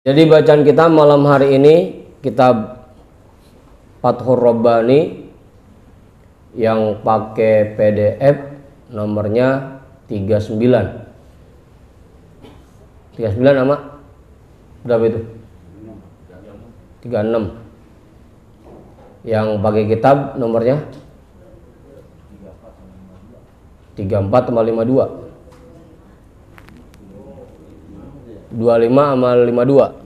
Jadi bacaan kita malam hari ini kitab Fathur Rabbani yang pakai PDF nomornya 39. 39 nama berapa itu? 36. Yang pakai kitab nomornya 34 sama 52. 25 sama 52.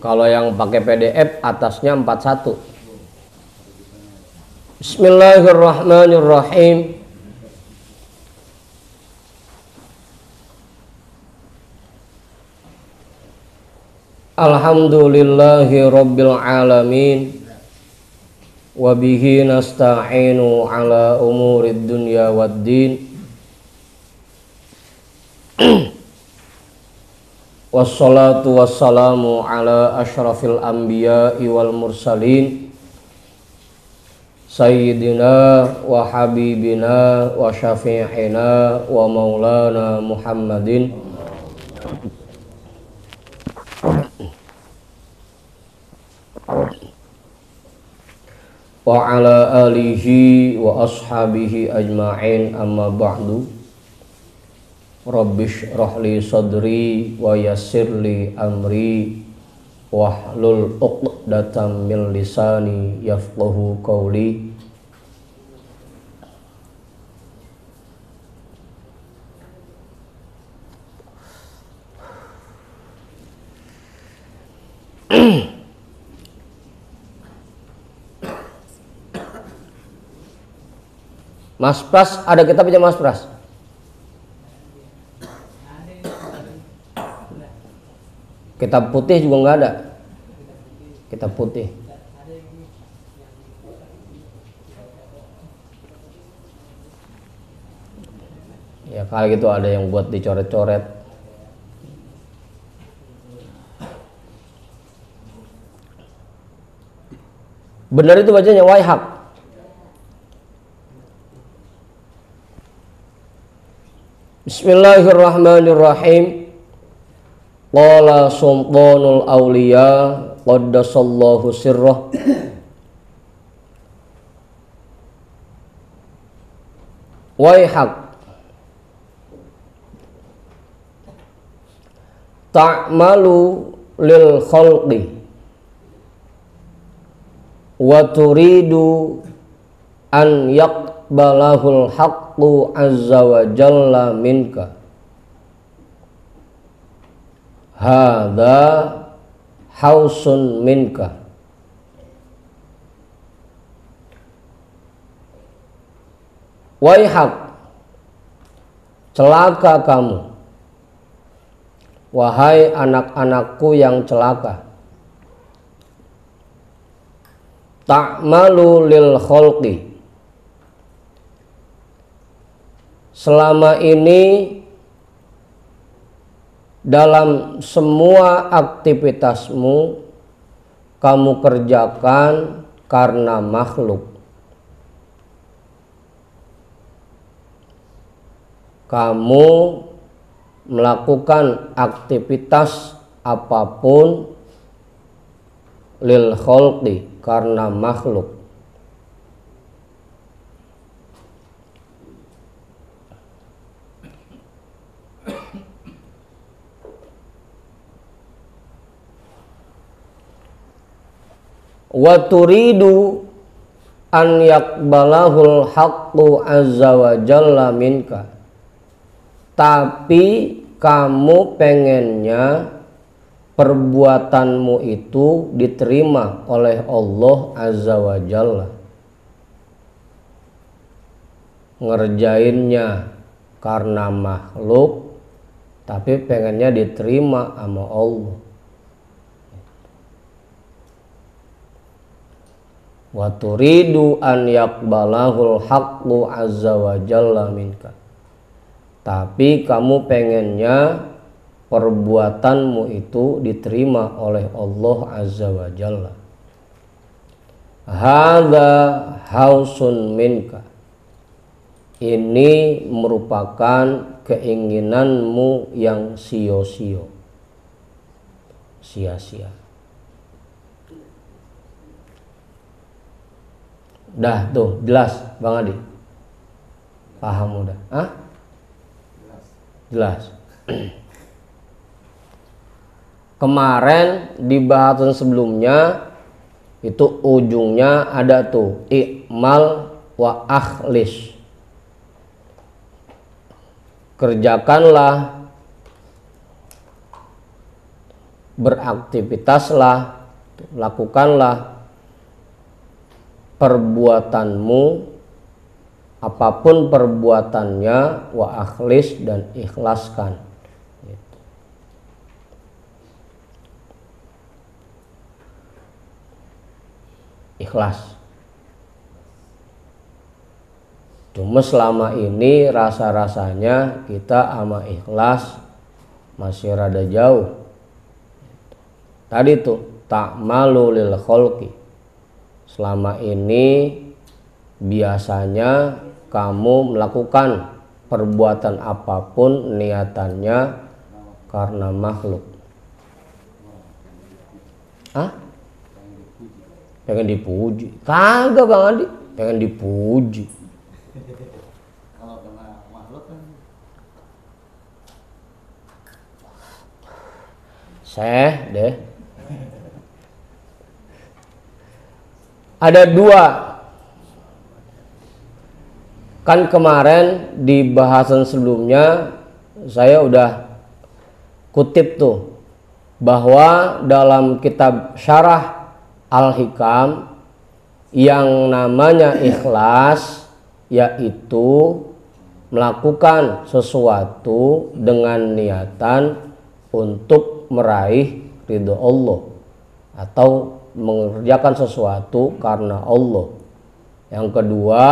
Kalau yang pakai PDF atasnya 41. Bismillahirrahmanirrahim. Alhamdulillahi rabbil alamin. Wabihi nasta'inu ala umurid dunya waddin. Wassalatu wassalamu ala ashrafil anbiya'i wal mursalin Sayyidina wa habibina wa syafi'ina wa maulana Muhammadin wa ala alihi wa ashabihi ajma'in, amma ba'du. Rabbish rahli sadri wa yassirli amri wahlul 'uqdatam min lisani yafqahu qawli. Mas Pras, ada kitabnya Mas Pras? Kitab putih juga nggak ada. Kitab putih. Ya kali gitu ada yang buat dicoret-coret. Benar itu bacanya Waihak. Bismillahirrahmanirrahim. Qala sultanul awliya qaddasallahu sirrah Waihak ta'malu lil khalqi wa turidu an yaqbalahul haqqu azza wa jalla minka. Hadza hausun minka. Waihak, celaka kamu, wahai anak-anakku yang celaka. Ta'malu lil khalqi, selama ini dalam semua aktivitasmu kamu kerjakan karena makhluk. Kamu melakukan aktivitas apapun lil khalqi, karena makhluk. Wa turidu an yaqbalahul haqqu azza wa jalla minka. Tapi kamu pengennya perbuatanmu itu diterima oleh Allah azza wa jalla. Ngerjainnya karena makhluk, tapi pengennya diterima sama Allah. Wa turidu an yaqbalahul haqqu azza wa jalla minka. Tapi kamu pengennya perbuatanmu itu diterima oleh Allah azza wa jalla. Hadza hausun minka. Ini merupakan keinginanmu yang sia-sia. Dah tuh jelas Bang Adi, paham udah? Jelas. Kemarin di bahasan sebelumnya itu ujungnya ada tuh i'mal wa akhlis, kerjakanlah, beraktivitaslah, lakukanlah perbuatanmu apapun perbuatannya, wa akhlis, dan ikhlaskan. Gitu. Ikhlas. Cuma selama ini rasa-rasanya kita sama ikhlas masih rada jauh. Tadi tuh ta'malu lil kholqi. Selama ini biasanya kamu melakukan perbuatan apapun niatannya karena makhluk. Pengen dipuji? Kagak Bang Adi, pengen dipuji. Kalau kena makhluk kan deh. Ada dua. Kan kemarin di bahasan sebelumnya saya udah kutip tuh bahwa dalam kitab Syarah Al-Hikam yang namanya ikhlas yaitu melakukan sesuatu dengan niatan untuk meraih ridho Allah atau mengerjakan sesuatu karena Allah. Yang kedua,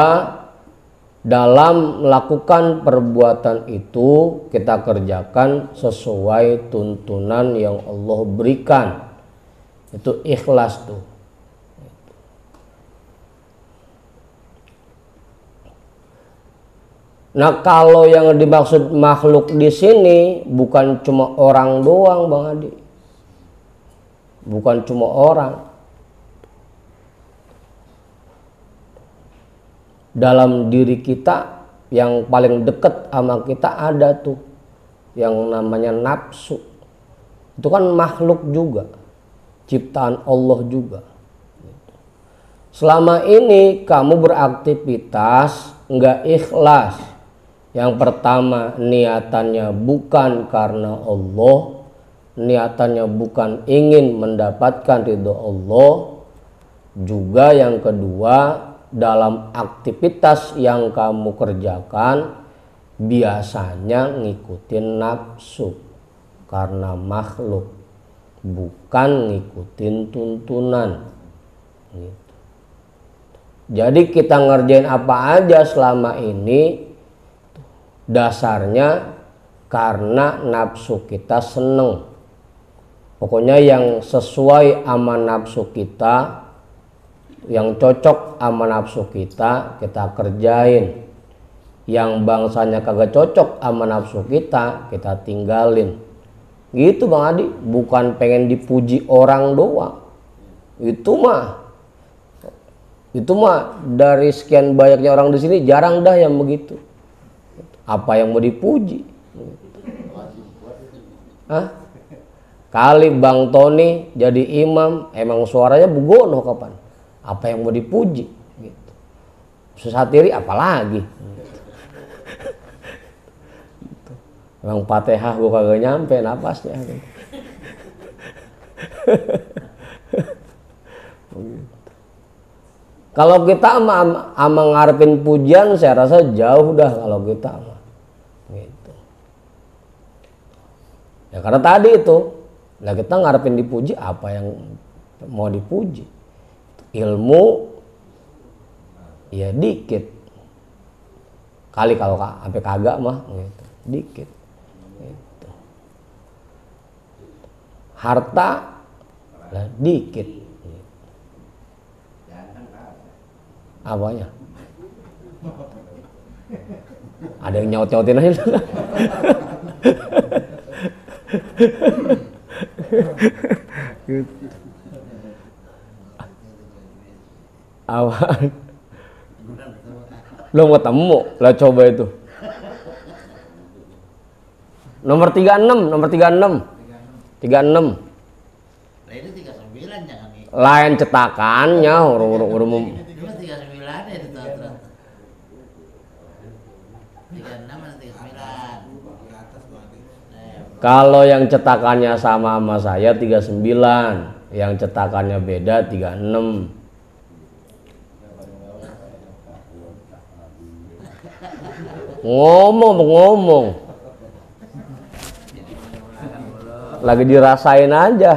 dalam melakukan perbuatan itu kita kerjakan sesuai tuntunan yang Allah berikan. Itu ikhlas tuh. Nah, kalau yang dimaksud makhluk di sini bukan cuma orang doang Bang Adi. Bukan cuma orang. Dalam diri kita yang paling dekat sama kita ada tuh yang namanya nafsu. Itu kan makhluk juga, ciptaan Allah juga. Selama ini kamu beraktivitas nggak ikhlas. Yang pertama niatannya bukan karena Allah, niatannya bukan ingin mendapatkan ridho Allah. Juga yang kedua, dalam aktivitas yang kamu kerjakan biasanya ngikutin nafsu karena makhluk, bukan ngikutin tuntunan gitu. Jadi kita ngerjain apa aja selama ini dasarnya karena nafsu kita seneng. Pokoknya yang sesuai sama nafsu kita, yang cocok sama nafsu kita kerjain. Yang bangsanya kagak cocok sama nafsu kita tinggalin. Gitu Bang Adi, bukan pengen dipuji orang doang. Itu mah dari sekian banyaknya orang di sini jarang dah yang begitu. Apa yang mau dipuji? Kali Bang Tony jadi imam emang suaranya begono kapan? Apa yang mau dipuji? Gitu. Susatiri apalagi? Gitu. Emang Fatihah gue kagak nyampe napasnya. Gitu. Kalau kita ama ngarepin pujian, saya rasa jauh dah kalau kita gitu. Ya karena tadi itu, lah kita ngarepin dipuji, apa yang mau dipuji? Ilmu ya dikit. Kali kalau sampai kagak mah gitu, dikit. Gitu. Harta lah dikit. Apanya? Ada yang nyaut-nyautin aja. Awan. Belum ketemu lah, coba itu. Nomor 36, nomor 36. 36. Nah itu 39 jangan nih. Lain cetakannya, urung. Itu 39 ya itu terus. 36 atau 39. Kalau yang cetakannya sama saya 39, yang cetakannya beda 36. Ngomong. Lagi dirasain aja.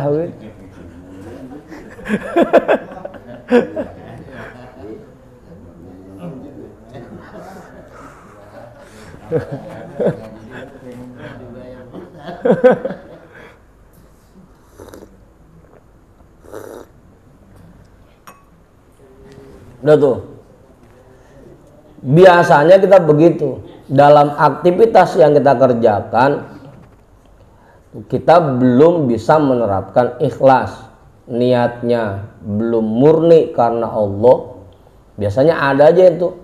Udah tuh. Biasanya kita begitu. Dalam aktivitas yang kita kerjakan, kita belum bisa menerapkan ikhlas. Niatnya belum murni karena Allah. Biasanya ada aja itu.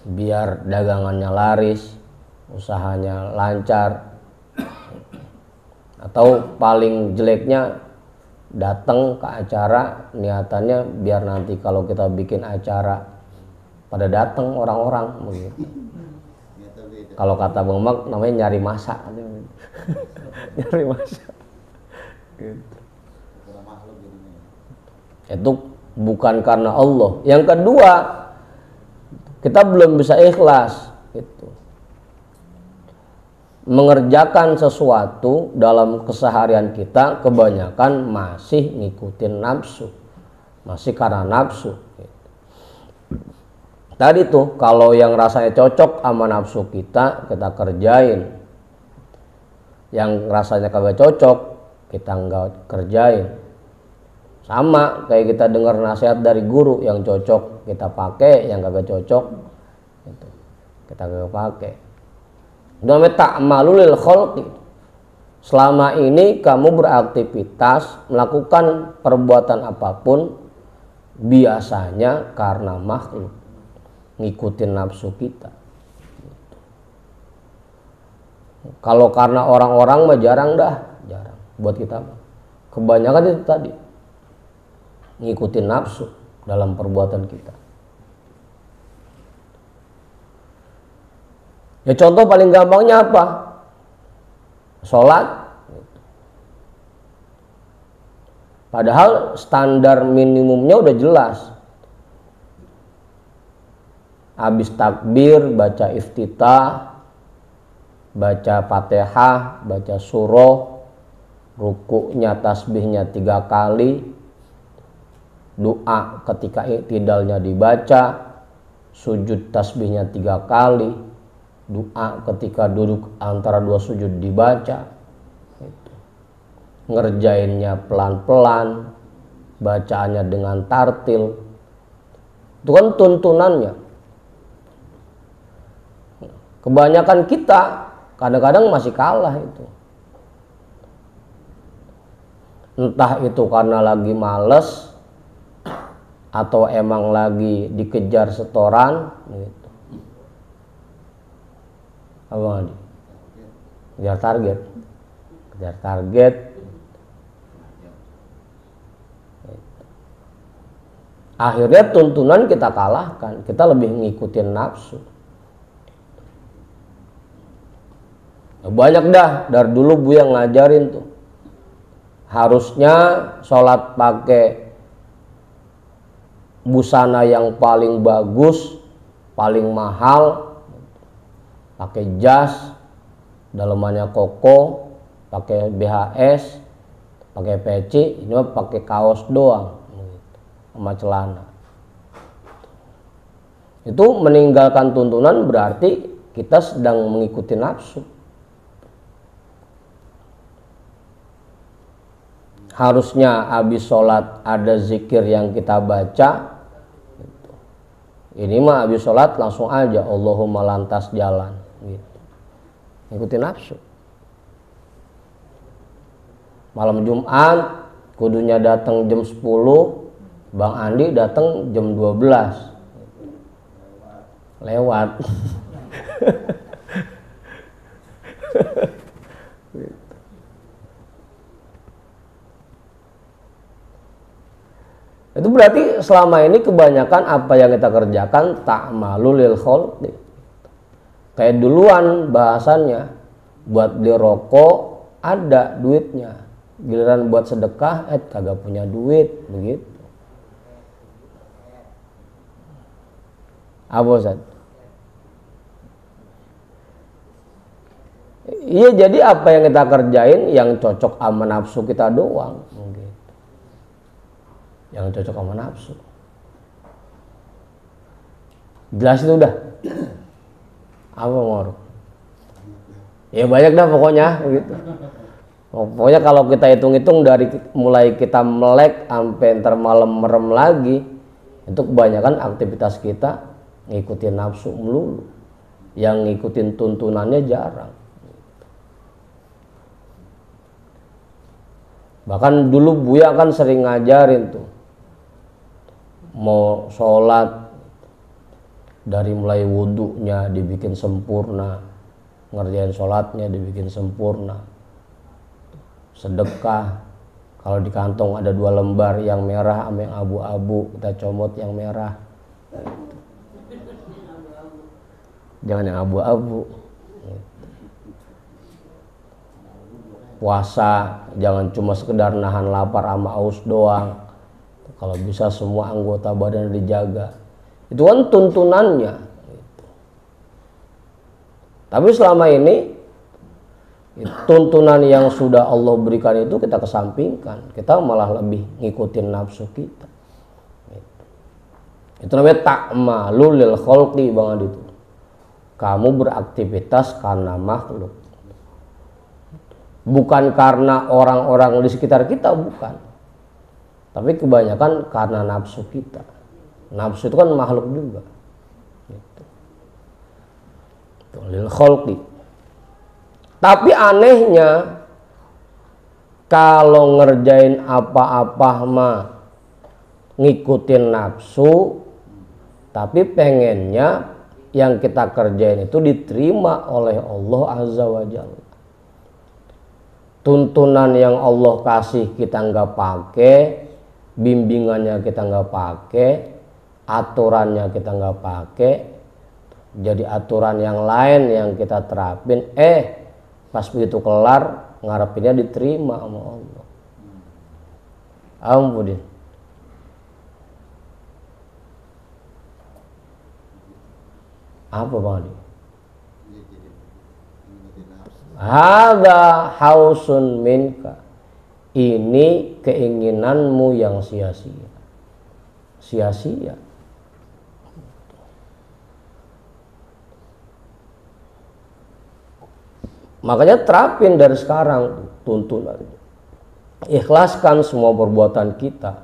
Biar dagangannya laris, usahanya lancar. Atau paling jeleknya datang ke acara, niatannya biar nanti kalau kita bikin acara pada datang orang-orang begitu. Kalau kata Bang Mak namanya nyari masa. Nyari masa. Gitu. Itu bukan karena Allah. Yang kedua, kita belum bisa ikhlas gitu. Mengerjakan sesuatu dalam keseharian kita kebanyakan masih ngikutin nafsu. Masih karena nafsu gitu. Tadi tuh kalau yang rasanya cocok sama nafsu kita kerjain. Yang rasanya kagak cocok kita nggak kerjain. Sama kayak kita dengar nasihat dari guru, yang cocok kita pakai, yang kagak cocok gitu, kita kagak pakai. Namanya ta'malul khalqi. Selama ini kamu beraktivitas melakukan perbuatan apapun biasanya karena makhluk, ngikutin nafsu kita. Kalau karena orang-orang mah jarang buat kita. Kebanyakan itu tadi ngikutin nafsu dalam perbuatan kita. Ya contoh paling gampangnya apa? Sholat. Padahal standar minimumnya udah jelas. Habis takbir baca iftitah, baca Fatihah, baca surah, rukuknya tasbihnya 3 kali, doa ketika i'tidalnya dibaca, sujud tasbihnya 3 kali, doa ketika duduk antara 2 sujud dibaca, gitu. Ngerjainnya pelan-pelan, bacaannya dengan tartil, itu kan tuntunannya. Kebanyakan kita kadang-kadang masih kalah itu. Entah itu karena lagi males atau emang lagi dikejar setoran gitu. Apa? Kejar target. Kejar target. Akhirnya tuntunan kita kalahkan. Kita lebih ngikutin nafsu. Banyak dah dari dulu Bu yang ngajarin tuh. Harusnya sholat pakai busana yang paling bagus, paling mahal, pakai jas, dalemannya koko, pakai BHS, pakai peci, ini mah pakai kaos doang sama celana. Itu meninggalkan tuntunan berarti kita sedang mengikuti nafsu. Harusnya habis sholat ada zikir yang kita baca, Ini mah habis sholat langsung aja Allahumma lantas jalan gitu. Ngikutin nafsu. Malam Jumat kudunya datang jam 10, Bang Andi datang jam 12. Lewat. Itu berarti selama ini kebanyakan apa yang kita kerjakan ta'malu lil khalqi. Kayak duluan bahasannya, buat beli rokok ada duitnya, giliran buat sedekah kagak punya duit, begitu. Apa Ustaz? Iya, jadi apa yang kita kerjain yang cocok sama nafsu kita doang, gitu. Yang cocok sama nafsu. Jelas itu udah. Apa mau? Ya banyak dah pokoknya gitu. Pokoknya kalau kita hitung-hitung dari mulai kita melek sampai ntar malam merem lagi, itu kebanyakan aktivitas kita ngikutin nafsu melulu. Yang ngikutin tuntunannya jarang. Bahkan dulu Buya kan sering ngajarin tuh, mau sholat dari mulai wudhunya dibikin sempurna, ngerjain sholatnya dibikin sempurna, sedekah kalau di kantong ada 2 lembar yang merah sama yang abu-abu, kita comot yang merah, jangan yang abu-abu. Puasa jangan cuma sekedar nahan lapar sama aus doang, kalau bisa semua anggota badan dijaga. Itu kan tuntunannya. Tapi selama ini tuntunan yang sudah Allah berikan itu kita kesampingkan, kita malah lebih ngikutin nafsu kita. Itu namanya ta'malu lil khalqi, Bang Adi itu. Kamu beraktivitas karena makhluk. Bukan karena orang-orang di sekitar kita, bukan. Tapi kebanyakan karena nafsu kita. Nafsu itu kan makhluk juga. Gitu. Lil khalqi. Tapi anehnya kalau ngerjain apa-apa mah ngikutin nafsu, tapi pengennya yang kita kerjain itu diterima oleh Allah Azza wa Jalla. Tuntunan yang Allah kasih kita nggak pakai, bimbingannya kita nggak pakai, aturannya kita nggak pakai, jadi aturan yang lain yang kita terapin, pas begitu kelar ngarepinnya diterima sama Allah. Ampun. Apa Bang Adi? Hadza hausun minka. Ini keinginanmu yang sia-sia. Sia-sia. Makanya terapin dari sekarang tuntunan. Ikhlaskan semua perbuatan kita.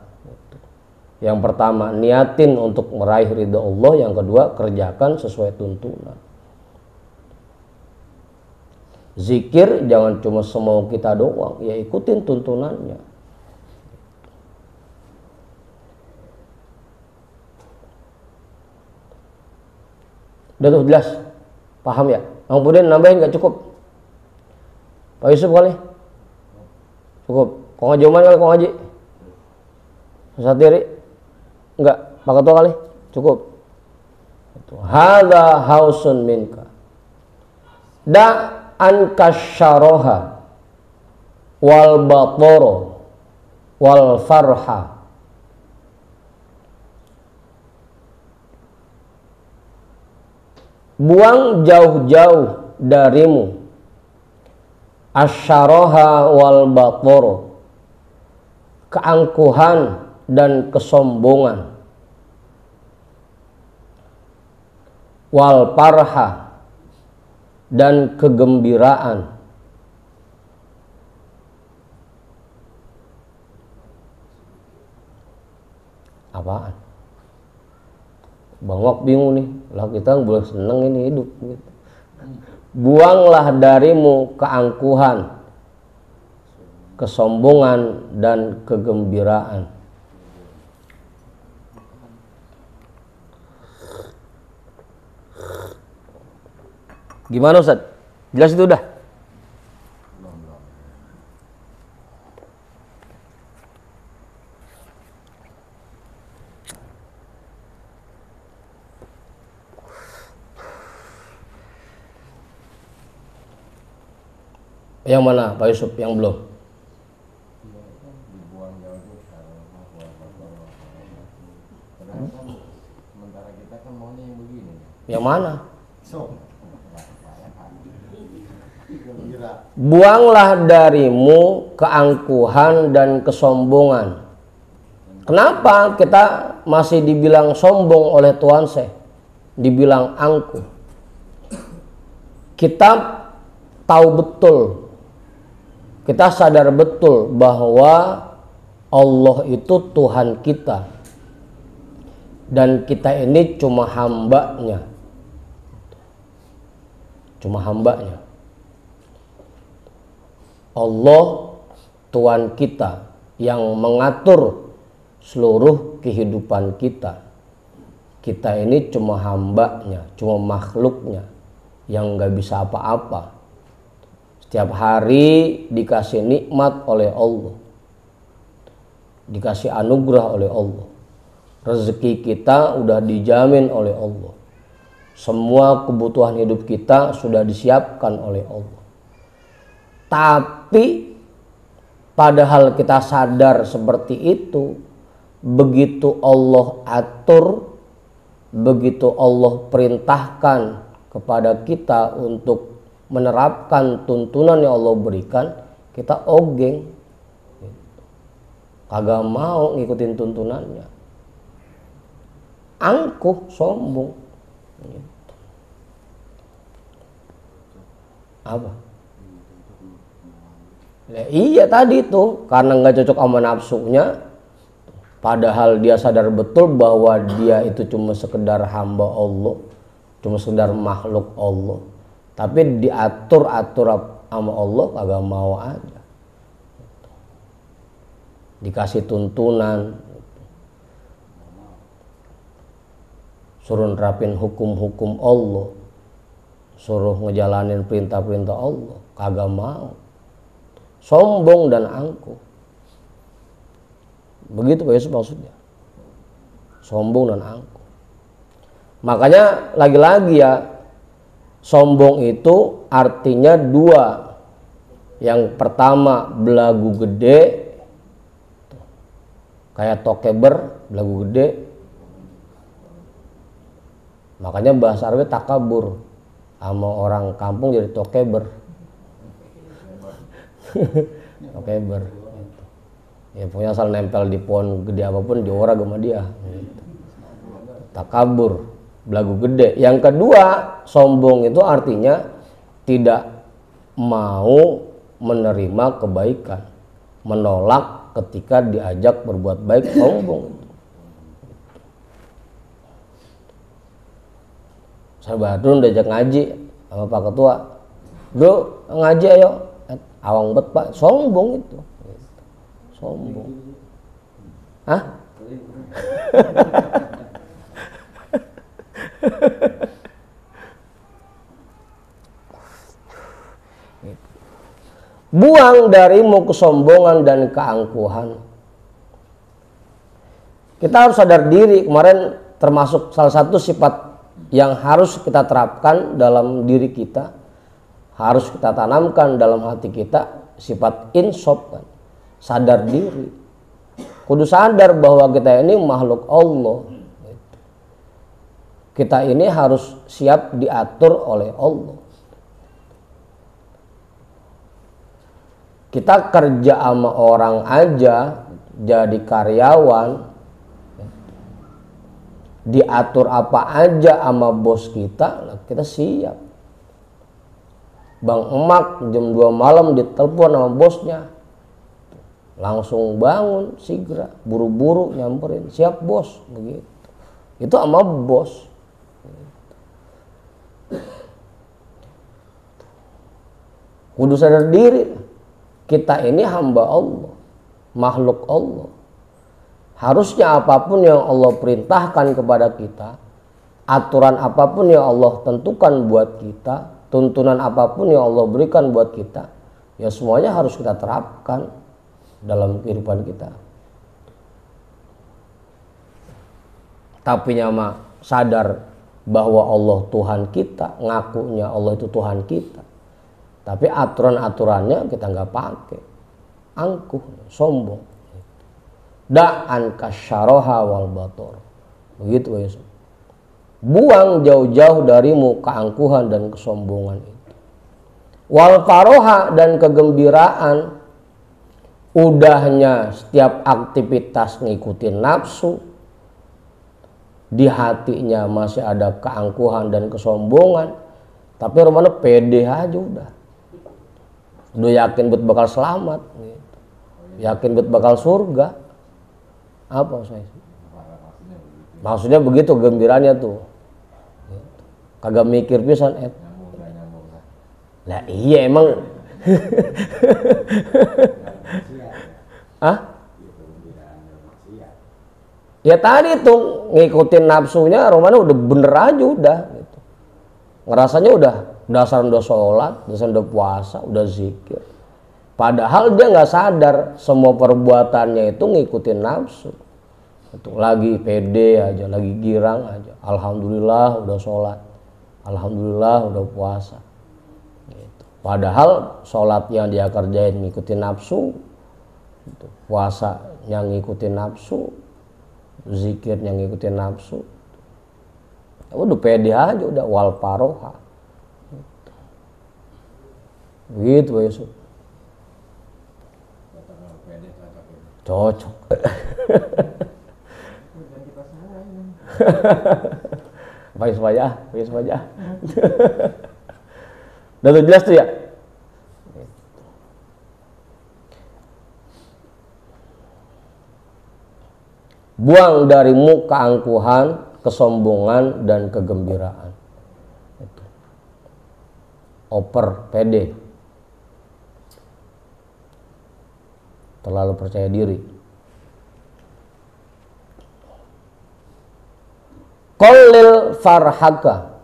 Yang pertama, niatin untuk meraih ridha Allah. Yang kedua, kerjakan sesuai tuntunan. Zikir jangan cuma semau kita doang, ya ikutin tuntunannya. Udah tuh jelas, paham ya? Kemudian nambahin nggak cukup? Pak Yusuf kali? Cukup. Kok ngaji kali, kok ngaji? Ustaz Diri? Enggak, Pak Ketua kali? Cukup. Hadza hausun minka. Ankasyaroha wal batoro wal farha. Buang jauh-jauh darimu asyaroha wal batoro, keangkuhan dan kesombongan, wal parha dan kegembiraan. Apaan? Bang Wak bingung nih, lah kita boleh seneng ini hidup gitu. Buanglah darimu keangkuhan, kesombongan dan kegembiraan. Gimana Ustaz? Jelas itu udah? Yang mana Pak Yusuf? Yang belum? Yang mana? Buanglah darimu keangkuhan dan kesombongan. Kenapa kita masih dibilang sombong oleh Tuhan Syekh? Dibilang angkuh. Kita tahu betul, kita sadar betul bahwa Allah itu Tuhan kita. Dan kita ini cuma hambanya. Cuma hambanya. Allah Tuhan kita yang mengatur seluruh kehidupan kita. Kita ini cuma hambanya, cuma makhluknya yang gak bisa apa-apa. Setiap hari dikasih nikmat oleh Allah, dikasih anugerah oleh Allah. Rezeki kita udah dijamin oleh Allah. Semua kebutuhan hidup kita sudah disiapkan oleh Allah. Tapi padahal kita sadar seperti itu, begitu Allah atur, begitu Allah perintahkan kepada kita untuk menerapkan tuntunan yang Allah berikan, kita ogeng, kagak mau ngikutin tuntunannya, angkuh, sombong. Apa? Ya, iya tadi itu karena nggak cocok sama nafsunya, padahal dia sadar betul bahwa dia itu cuma sekedar hamba Allah, cuma sekedar makhluk Allah, tapi diatur-atur sama Allah kagak mau aja. Dikasih tuntunan, suruh nerapin hukum-hukum Allah, suruh ngejalanin perintah-perintah Allah, kagak mau. Sombong dan angkuh. Begitu Pak Yusuf maksudnya. Sombong dan angkuh. Makanya lagi-lagi ya, sombong itu artinya dua. Yang pertama belagu gede, kayak tokeber, belagu gede. Makanya bahasa Arabnya takabur. Sama orang kampung jadi tokeber. Tokeber. Ya punya asal nempel di pohon gede apapun diorag sama dia. Takabur, belagu gede. Yang kedua, sombong itu artinya tidak mau menerima kebaikan, menolak ketika diajak berbuat baik, sombong. Saya baru diajak ngaji sama Pak Ketua, bro ngaji ayo, awang bet Pak, sombong itu, sombong. Hah? Buang darimu kesombongan dan keangkuhan. Kita harus sadar diri, kemarin termasuk salah satu sifat yang harus kita terapkan dalam diri kita, harus kita tanamkan dalam hati kita, sifat insaf, kan? Sadar diri. Kudu sadar bahwa kita ini makhluk Allah. Kita ini harus siap diatur oleh Allah. Kita kerja sama orang aja, jadi karyawan, diatur apa aja sama bos kita, kita siap. Bang Emak jam 2 malam ditelepon sama bosnya, langsung bangun segera, buru-buru nyamperin, siap bos, begitu. itu sama bos. Kudu sadar diri, kita ini hamba Allah, makhluk Allah. Harusnya apapun yang Allah perintahkan kepada kita, aturan apapun yang Allah tentukan buat kita, tuntunan apapun yang Allah berikan buat kita, ya semuanya harus kita terapkan dalam kehidupan kita. Tapi nyama sadar bahwa Allah Tuhan kita, ngakunya Allah itu Tuhan kita, tapi aturan-aturannya kita nggak pakai, angkuh, sombong. Da'an kasyaroha wal bator, begitu ya. Buang jauh-jauh darimu keangkuhan dan kesombongan itu. Wal faroha, dan kegembiraan, udahnya setiap aktivitas ngikutin nafsu, di hatinya masih ada keangkuhan dan kesombongan, tapi rumahnya pede aja udah yakin bet bakal selamat gitu. Yakin bet bakal surga. Apa saya maksudnya begitu gembiranya tuh, kagak mikir pisan lah. Iya emang ya tadi tuh ngikutin nafsunya, romanya udah bener aja udah gitu. Ngerasanya udah dasar udah sholat, dasar udah puasa, udah zikir. Padahal dia nggak sadar semua perbuatannya itu ngikutin nafsu. Itu lagi pede aja, lagi girang aja. Alhamdulillah udah sholat, alhamdulillah udah puasa. Gitu. Padahal sholat yang dia kerjain ngikutin nafsu, gitu. Puasa yang ngikutin nafsu, zikir yang ngikutin nafsu. Udah pede aja, udah wal paroha. Gitu ya Yusuf. Cocok. Pakai sepaya. Udah jelas tuh ya. Buang darimu keangkuhan, kesombongan, dan kegembiraan. Itu. Oper, pede. Terlalu percaya diri. Qallil farhaka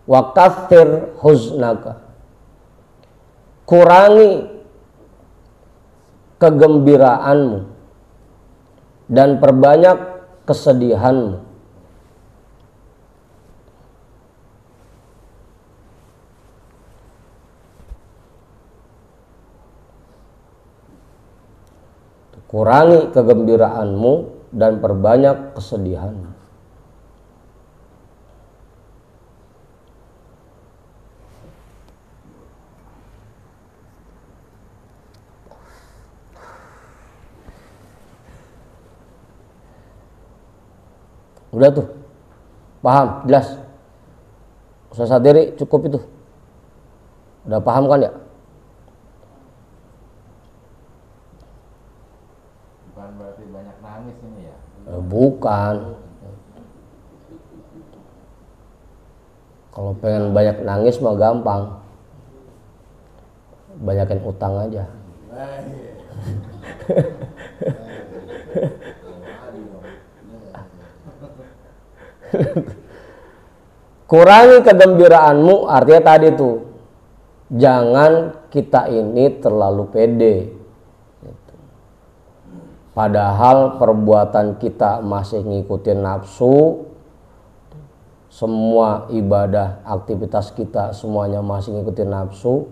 wa kathir huznaka. Kurangi kegembiraanmu dan perbanyak kesedihanmu. Kurangi kegembiraanmu dan perbanyak kesedihanmu. Udah tuh, paham, jelas. Usaha diri cukup itu. Udah paham kan ya? Bukan berarti banyak nangis ini ya? Bukan. Kalau pengen banyak nangis mah gampang. Banyakin utang aja. Kurangi kegembiraanmu, artinya tadi tuh, jangan kita ini terlalu pede. Padahal perbuatan kita masih ngikutin nafsu, semua ibadah, aktivitas kita semuanya masih ngikutin nafsu,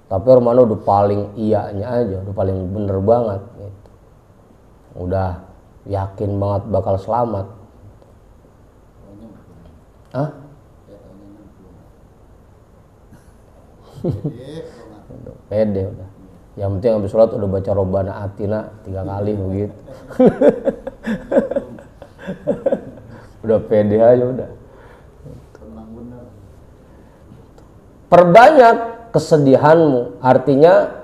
tapi Romano udah paling iyanya aja, udah paling bener banget gitu. Udah yakin banget bakal selamat. Hah? Pede udah. Yang penting habis sholat udah baca Robbana Atina 3 kali begitu. Udah pede aja udah. Perbanyak kesedihanmu, artinya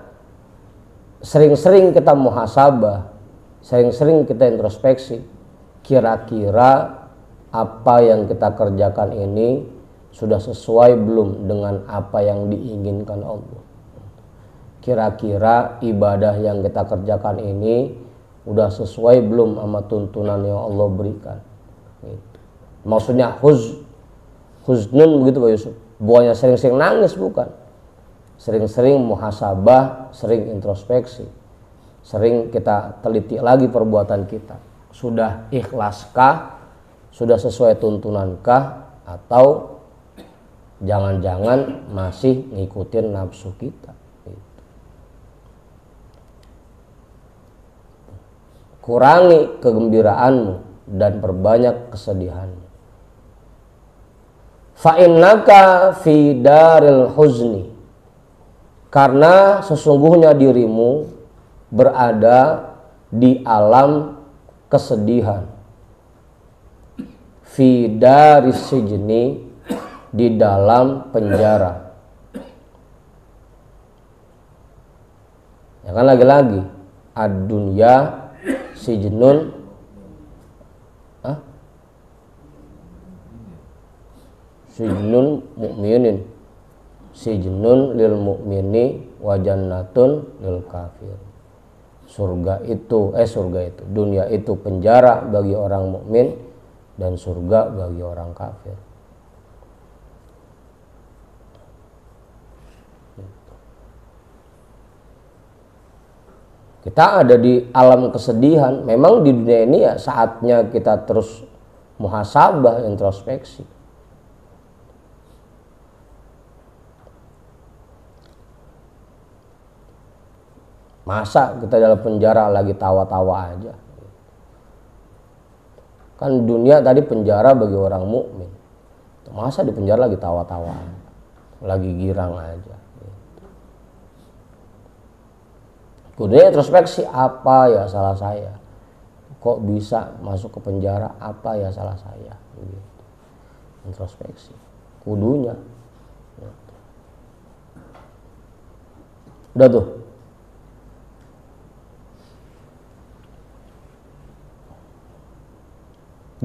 sering-sering kita muhasabah, sering-sering kita introspeksi. Kira-kira apa yang kita kerjakan ini sudah sesuai belum dengan apa yang diinginkan Allah. Kira-kira ibadah yang kita kerjakan ini udah sesuai belum sama tuntunan yang Allah berikan. Gitu. Maksudnya huznun begitu Pak Yusuf. Bukannya sering-sering nangis, bukan. Sering-sering muhasabah, sering introspeksi. Sering kita teliti lagi perbuatan kita. Sudah ikhlaskah? Sudah sesuai tuntunankah? Atau jangan-jangan masih ngikutin nafsu kita? Kurangi kegembiraanmu dan perbanyak kesedihanmu. Fa innaka fi daril huzni, karena sesungguhnya dirimu berada di alam kesedihan. Fi daris sijni, di dalam penjara. Ya kan lagi-lagi ad-dunya sijnun sijnun mu'minin, sijnun lil mu'mini wa jannatun lil kafir. Surga itu dunia itu penjara bagi orang mukmin dan surga bagi orang kafir. Kita ada di alam kesedihan. Memang di dunia ini ya saatnya kita terus muhasabah, introspeksi. Masa kita dalam penjara lagi tawa-tawa aja? Kan dunia tadi penjara bagi orang mukmin. Masa di penjara lagi tawa-tawa, lagi girang aja? Kudunya introspeksi, apa ya salah saya? Kok bisa masuk ke penjara? Apa ya salah saya? Gitu. Introspeksi, kudunya. Udah tuh.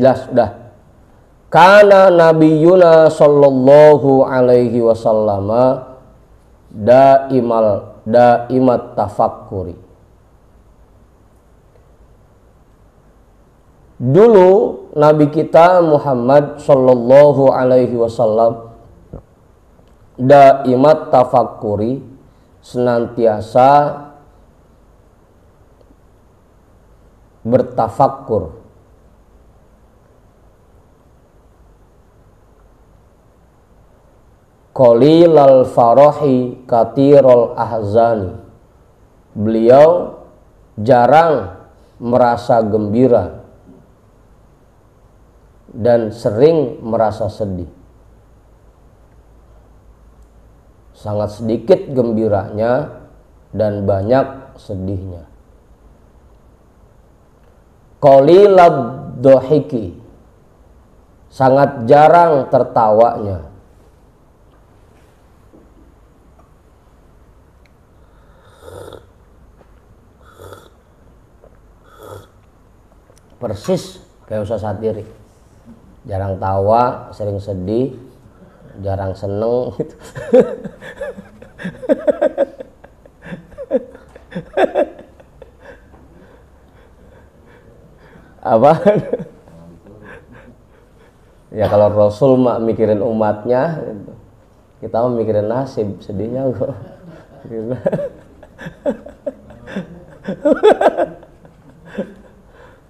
Jelas, udah. Kana nabiyuna sallallahu alaihi wasallama daimat tafakkuri. Dulu Nabi kita Muhammad sallallahu alaihi wasallam daimat tafakkuri, senantiasa bertafakkur. Qalilal farahi katirul ahzani. Beliau jarang merasa gembira dan sering merasa sedih. Sangat sedikit gembiranya dan banyak sedihnya. Qalilad dhahiki, sangat jarang tertawanya. Persis kayak Ustaz Satiri, jarang tawa, sering sedih, jarang seneng gitu. Apa? Ya kalau Rasul mak mikirin umatnya, gitu. Kita mah mikirin nasib, sedihnya kok. Gitu.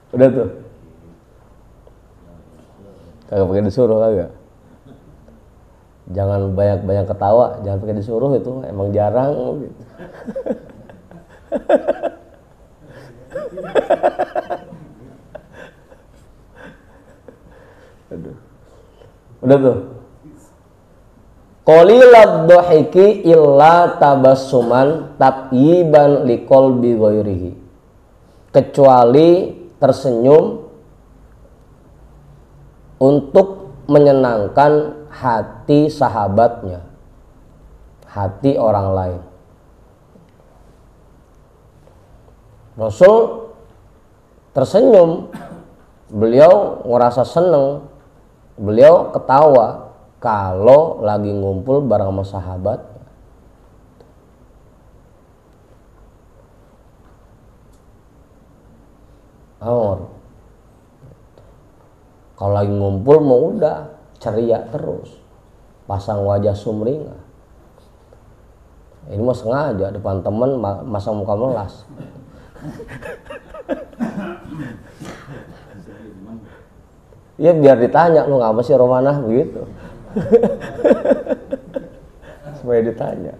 Udah tuh. Kagak pakai disuruh kagak. Jangan banyak-banyak ketawa, jangan pakai disuruh, itu emang jarang gitu. Aduh. Udah tuh. Qalilad dhahiki illa tabassuman taqyiban liqalbi ghairihi. Kecuali tersenyum untuk menyenangkan hati sahabatnya, hati orang lain. Rasul tersenyum, beliau ngerasa seneng beliau ketawa kalau lagi ngumpul bareng sama sahabat. Oh, kalau lagi ngumpul mau udah ceria terus, pasang wajah sumringah. Ini mah sengaja depan temen masang muka melas. Ya biar ditanya, lu ngapa sih Romanah begitu. Supaya ditanya.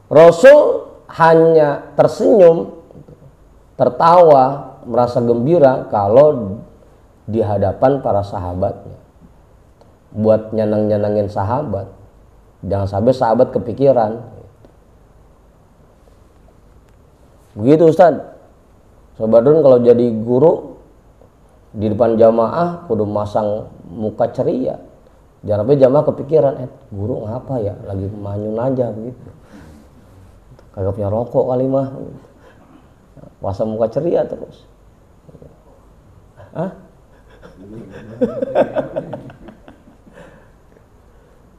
Rasul hanya tersenyum, tertawa, merasa gembira kalau di hadapan para sahabatnya. Buat nyenang-nyenangin sahabat. Jangan sampai sahabat kepikiran. Begitu Ustaz. Sobat Badrun kalau jadi guru di depan jamaah kudu masang muka ceria. Jangan sampai jamaah kepikiran, guru ngapa ya? Lagi manyun aja begitu. Kagak punya rokok kali mah. Pasang muka ceria terus. Hah?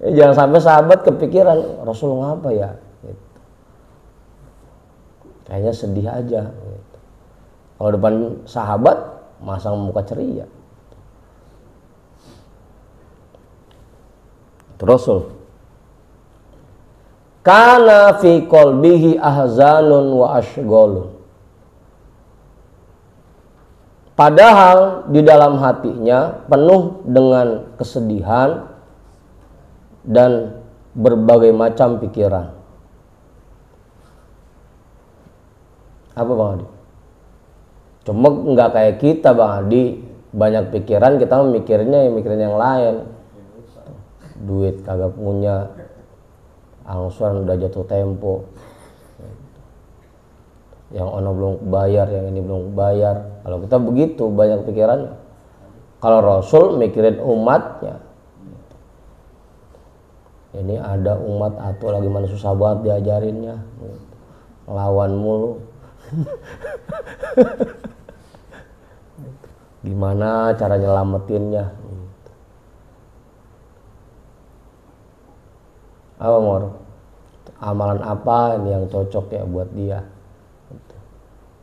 Jangan sampai sahabat kepikiran Rasul ngapa ya? Gitu. Kayaknya sedih aja. Gitu. Kalau depan sahabat masang muka ceria. Itu Rasul. Kana fi qalbihi ahzanun wa ashghalun. Padahal di dalam hatinya penuh dengan kesedihan dan berbagai macam pikiran. Apa Bang Adi? Cuma nggak kayak kita Bang Adi, banyak pikiran, kita mikirin yang lain. Duit kagak punya, angsuran udah jatuh tempo, yang ono belum bayar, yang ini belum bayar. Kalau kita begitu banyak pikirannya. Kalau Rasul mikirin umatnya. Ini ada umat atau lagi mana susah banget diajarinnya, lawan mulu. Gimana cara nyelamatinnya? Apa Mor? Amalan apa ini yang cocok ya buat dia?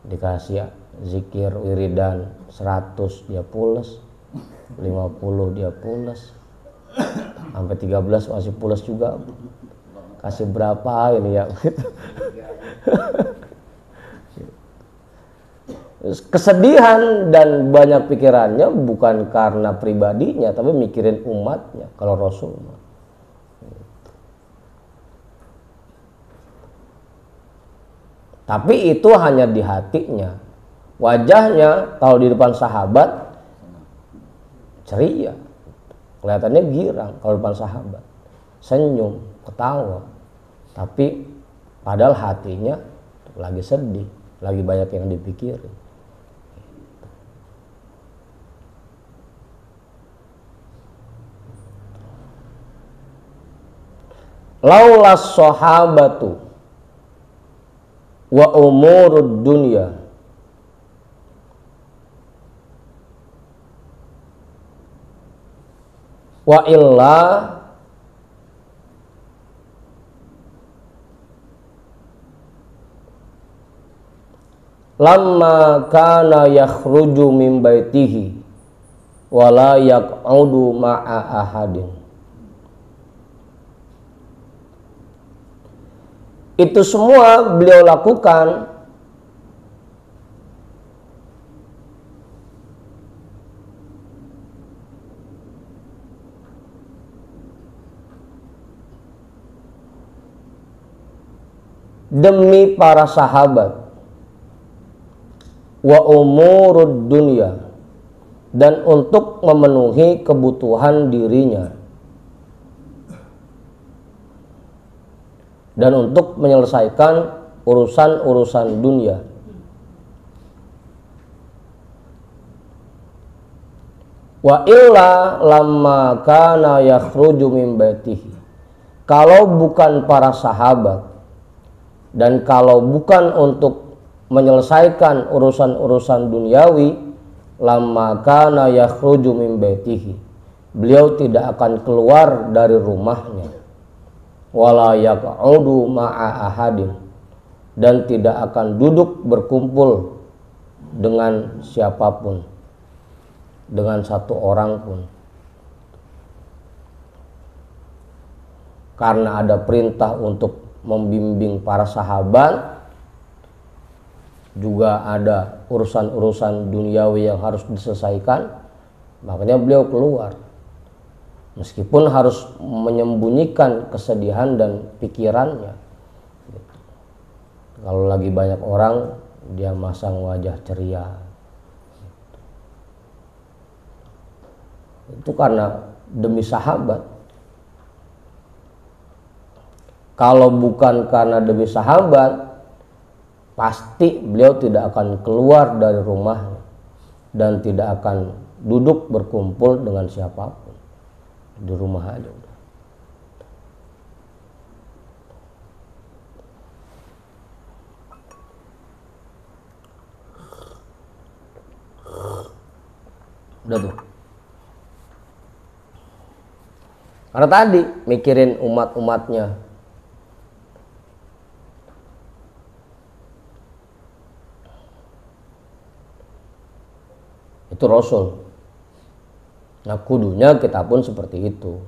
Dikasih ya, zikir wiridan 100 dia pules, 50 dia pules, sampai 13 masih pules juga. Kasih berapa ini ya? Kesedihan dan banyak pikirannya bukan karena pribadinya, tapi mikirin umatnya. Kalau Rasul, tapi itu hanya di hatinya. Wajahnya kalau di depan sahabat ceria, kelihatannya girang kalau depan sahabat, senyum, ketawa. Tapi padahal hatinya lagi sedih, lagi banyak yang dipikirin. Laulas sahabatu wa umurud dunya wa illa lamma kana yakhruju min baitihi wa la yaq'udu ma'a ahadin. Itu semua beliau lakukan demi para sahabat, wa umurud dunya, dan untuk memenuhi kebutuhan dirinya, dan untuk menyelesaikan urusan-urusan dunia. Wa illa lamma kana yakhruju min baitihi. Kalau bukan para sahabat dan kalau bukan untuk menyelesaikan urusan-urusan duniawi, lamma kana yakhruju min baitihi, beliau tidak akan keluar dari rumahnya, wala yaq'udu ma'a ahadin, dan tidak akan duduk berkumpul dengan siapapun, dengan satu orang pun. Karena ada perintah untuk membimbing para sahabat, juga ada urusan-urusan duniawi yang harus diselesaikan, makanya beliau keluar. Meskipun harus menyembunyikan kesedihan dan pikirannya. Kalau lagi banyak orang, dia masang wajah ceria. Itu karena demi sahabat. Kalau bukan karena demi sahabat, pasti beliau tidak akan keluar dari rumahnya dan tidak akan duduk berkumpul dengan siapapun. Di rumah aja udah. Udah tuh. Karena tadi mikirin umat-umatnya. Itu Rasul. Nah, kudunya kita pun seperti itu.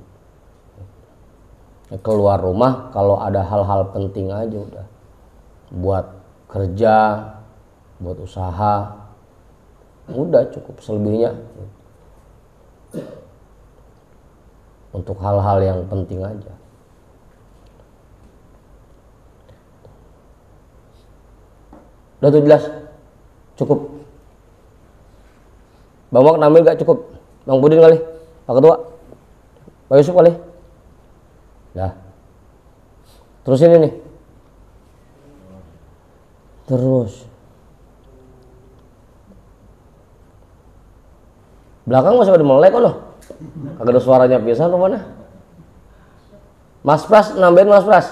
Keluar rumah kalau ada hal-hal penting aja udah. Buat kerja, buat usaha, udah cukup. Selebihnya untuk hal-hal yang penting aja. Udah tuh jelas? Cukup. Bang Mak Namil gak cukup? Bang Budin kali? Pak Ketua? Pak Yusuf kali? Dah. Terus ini nih. Terus. Belakang masih pada melek kok loh. Kagak ada suaranya pisan tuh mana? Mas Pras, nambahin Mas Pras.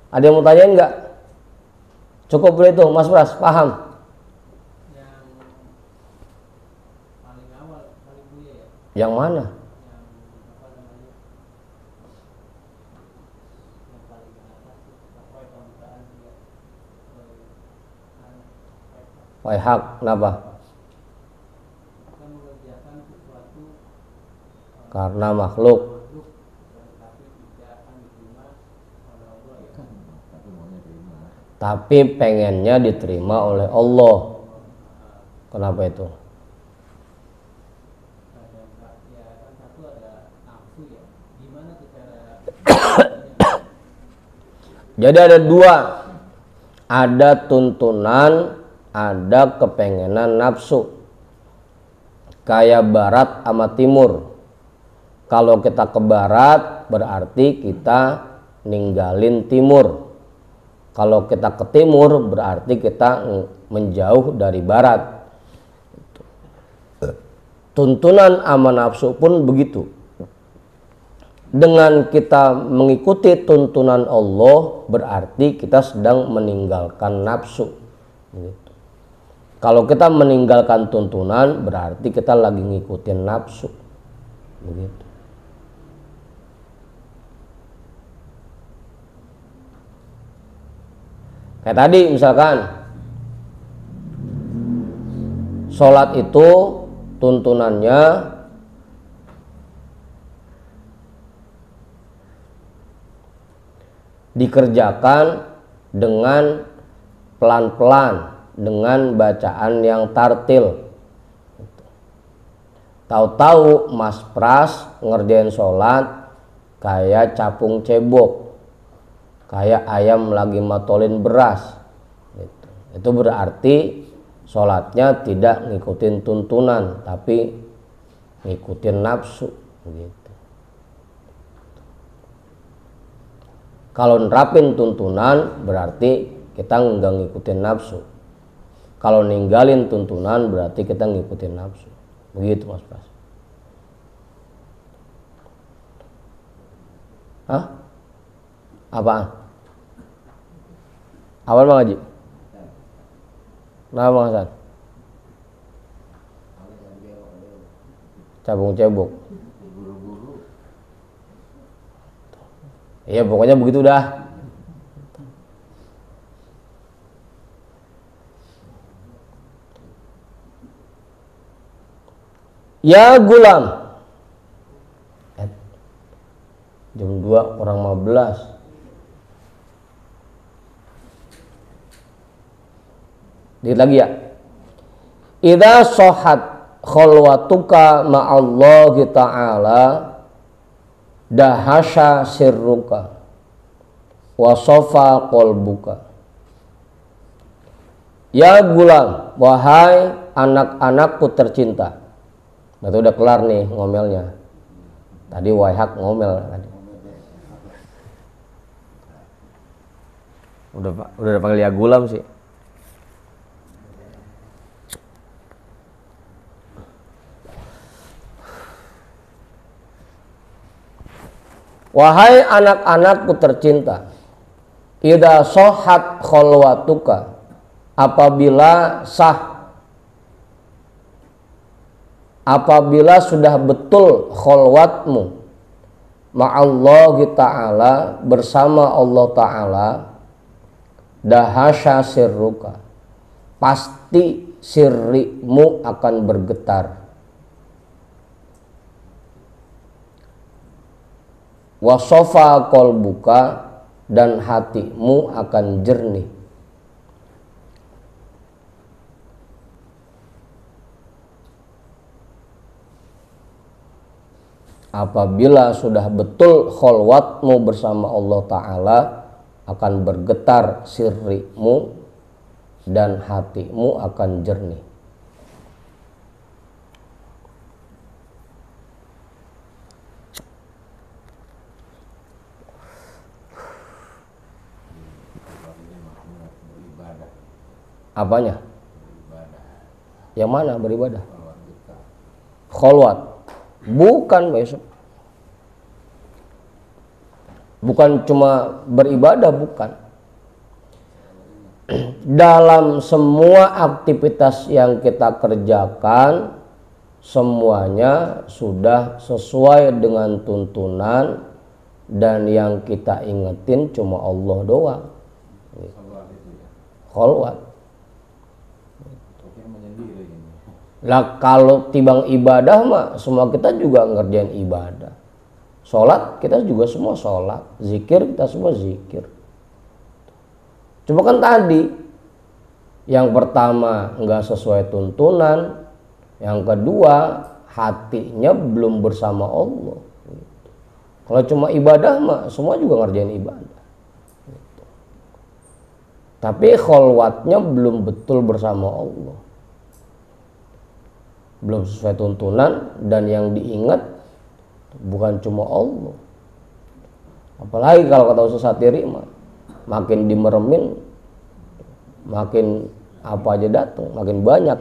Ada yang mau tanyain nggak? Cukup boleh itu, Mas Pras, paham? Yang mana? Waihak, kenapa? Karena makhluk. Tapi pengennya diterima oleh Allah. Kenapa itu? Jadi ada dua, ada tuntunan, ada kepengenan nafsu. Kayak barat sama timur. Kalau kita ke barat berarti kita ninggalin timur. Kalau kita ke timur berarti kita menjauh dari barat. Tuntunan sama nafsu pun begitu. Dengan kita mengikuti tuntunan Allah berarti kita sedang meninggalkan nafsu. Gitu. Kalau kita meninggalkan tuntunan berarti kita lagi ngikutin nafsu. Begitu. Kayak tadi misalkan sholat itu tuntunannya dikerjakan dengan pelan-pelan, dengan bacaan yang tartil. Tahu-tahu Mas Pras ngerjain sholat kayak capung cebok, kayak ayam lagi matolin beras. Itu berarti sholatnya tidak ngikutin tuntunan, tapi ngikutin nafsu. Gitu. Kalau nerapin tuntunan berarti kita nggak ngikutin nafsu. Kalau ninggalin tuntunan berarti kita ngikutin nafsu. Begitu Mas Pras. Hah? Apaan? Awal Bang Haji? Nah Bang Hasan? cabung cebok. Buru-buru. Iya pokoknya begitu dah. Ya gulam. Jam 2 kurang 15. Dikit lagi ya. Idza sohat khalwatuka ma'allahi ta'ala dahasya sirruka wa sofa qalbuka. Ya gulam, wahai anak-anakku tercinta. Nah, itu udah kelar nih ngomelnya. Tadi wahak ngomel tadi. Udah panggil ya gulam sih. Wahai anak-anakku tercinta, idza sohat khalwatuka, apabila sudah betul khalwatmu ma'allahi ta'ala, bersama Allah ta'ala, dahasya sirruka, pasti sirrimu akan bergetar, wasofa qalbuka, dan hatimu akan jernih. Apabila sudah betul khalwatmu bersama Allah Ta'ala, akan bergetar sirrimu dan hatimu akan jernih. Apanya? Yang mana beribadah? Khalwat. Bukan besok. Bukan cuma beribadah, bukan. Dalam semua aktivitas yang kita kerjakan, semuanya sudah sesuai dengan tuntunan, dan yang kita ingetin cuma Allah doang. Khalwat. Lah kalau tibang ibadah mah semua kita juga ngerjain ibadah. Sholat kita juga semua sholat, zikir kita semua zikir. Cuma kan tadi yang pertama nggak sesuai tuntunan, yang kedua hatinya belum bersama Allah. Kalau cuma ibadah mah semua juga ngerjain ibadah. Tapi khalwatnya belum betul bersama Allah, belum sesuai tuntunan, dan yang diingat bukan cuma Allah. Apalagi kalau kata Ustaz Satiri mah, makin dimeremin makin apa aja datang, makin banyak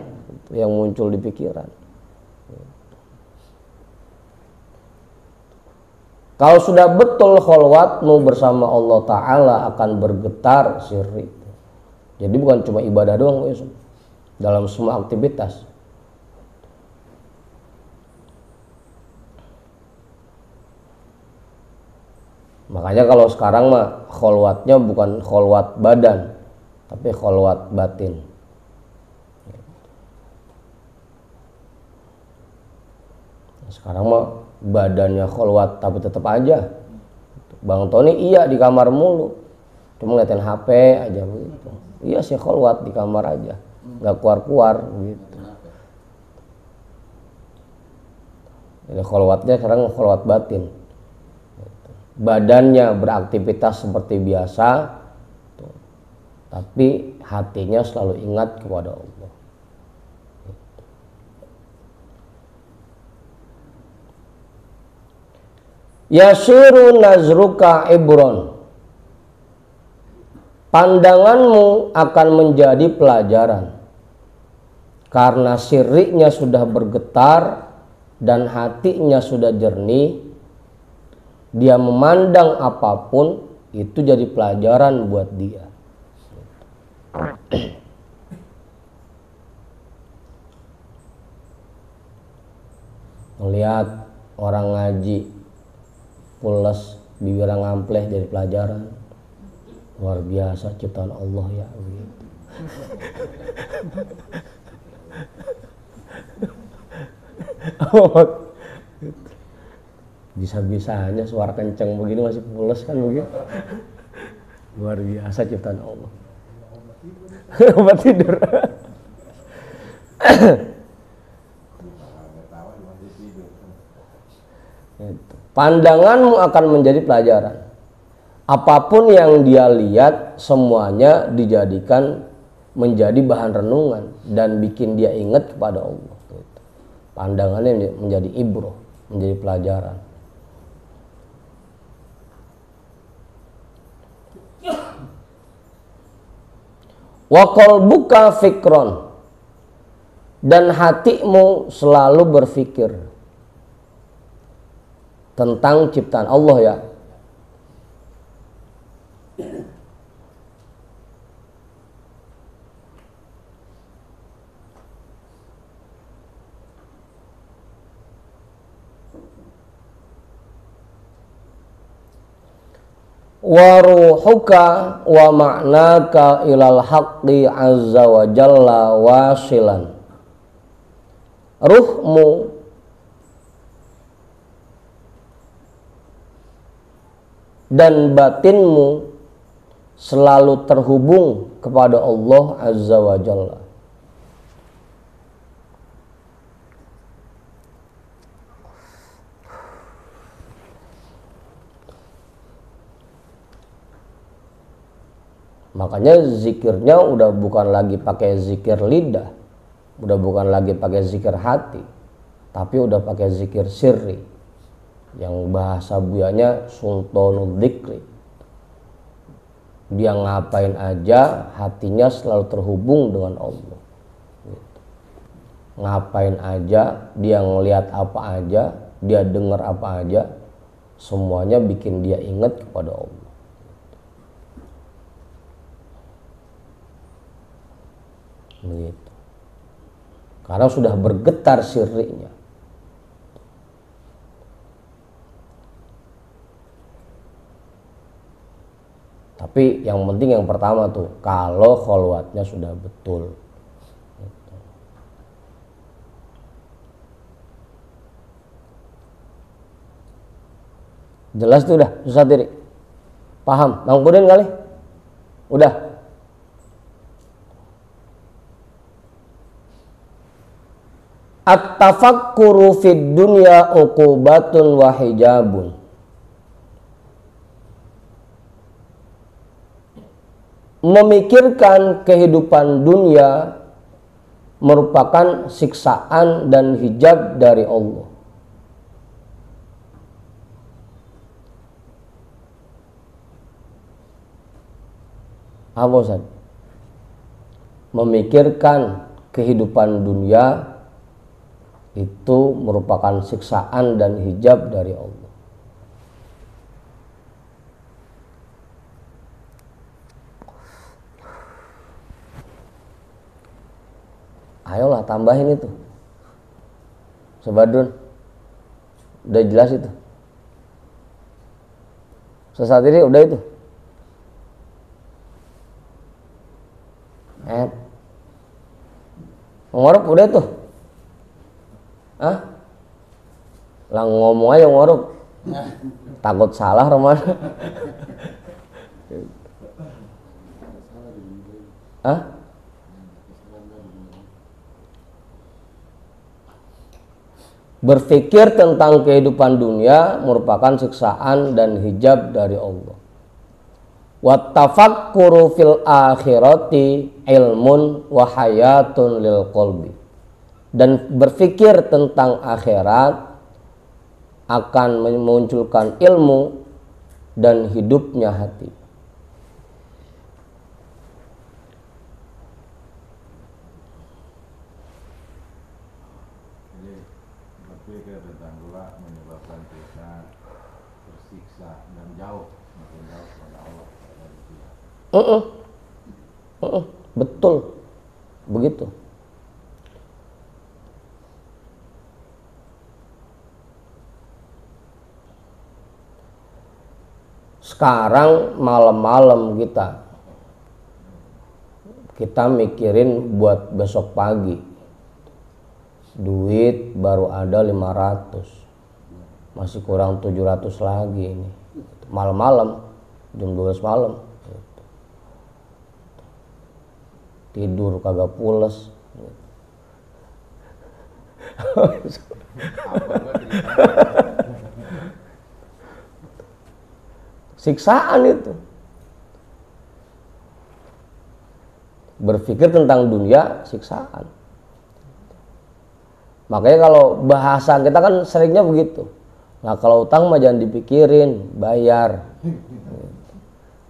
yang muncul di pikiran. Kalau sudah betul khalwatmu bersama Allah Ta'ala, akan bergetar sirri. Jadi bukan cuma ibadah doang, dalam semua aktivitas. Makanya kalau sekarang mah khalwatnya bukan khalwat badan, tapi khalwat batin. Sekarang mah badannya khalwat tapi tetap aja. Bang Tony iya di kamar mulu, cuma ngeliatin HP aja begitu. Iya sih khalwat di kamar aja, nggak keluar-keluar gitu. Jadi khalwatnya sekarang khalwat batin. Badannya beraktivitas seperti biasa, tapi hatinya selalu ingat kepada Allah. Yasiru nazruka ibron, pandanganmu akan menjadi pelajaran, karena sirrinya sudah bergetar dan hatinya sudah jernih. Dia memandang apapun itu jadi pelajaran buat dia. Niat orang ngaji pules bibirang ngampleh dari pelajaran. Luar biasa ciptaan Allah ya begitu. Bisa-bisanya suara kenceng begini masih pules kan begitu. Luar biasa ciptaan Allah. Obat tidur. Pandanganmu akan menjadi pelajaran. Apapun yang dia lihat semuanya dijadikan menjadi bahan renungan dan bikin dia ingat kepada Allah. Pandangannya menjadi ibrah, menjadi pelajaran. Wa qalbuka fikron, dan hatimu selalu berpikir tentang ciptaan Allah ya. Wa ruhuka wa ma'naka ilal haqqi azza wa jalla wasilan. Ruhmu dan batinmu selalu terhubung kepada Allah azza wa jalla. Makanya zikirnya udah bukan lagi pakai zikir lidah, udah bukan lagi pakai zikir hati, tapi udah pakai zikir sirri, yang bahasa buyanya sultanul dzikri. Dia ngapain aja hatinya selalu terhubung dengan Allah. Ngapain aja, dia ngelihat apa aja, dia dengar apa aja, semuanya bikin dia ingat kepada Allah. Begitu. Karena sudah bergetar sirrinya. Tapi yang penting yang pertama tuh, kalau kholwatnya sudah betul. Jelas tuh udah, susah diri. Paham? Bang Pudin kali? Udah. At-tafakkuru fid dunya uqubatun wa hijabun. Memikirkan kehidupan dunia merupakan siksaan dan hijab dari Allah. Apa Ustaz? Memikirkan kehidupan dunia itu merupakan siksaan dan hijab dari Allah. Ayolah tambahin itu. Sobadun. Udah jelas itu. Sesaat ini udah itu. Ngorok udah tuh. Hah? Lah ngomong aja ngorok. Takut salah Roman. Hah? Berpikir tentang kehidupan dunia merupakan siksaan dan hijab dari Allah. Wattafakkuru fil akhirati ilmun wa hayatun lil qalbi. Dan berpikir tentang akhirat akan memunculkan ilmu dan hidupnya hati. Jadi berpikir tentang doa menyebabkan kita tersiksa dan jauh, makin jauh kepada Allah dari Dia. Betul, begitu. sekarang malam-malam kita mikirin buat besok pagi, duit baru ada 500, masih kurang 700 lagi ini malam-malam jam 12 malam, tidur kagak pules. Siksaan itu. Berpikir tentang dunia siksaan. Makanya kalau bahasa kita kan seringnya begitu. Nah kalau utang mah jangan dipikirin, bayar.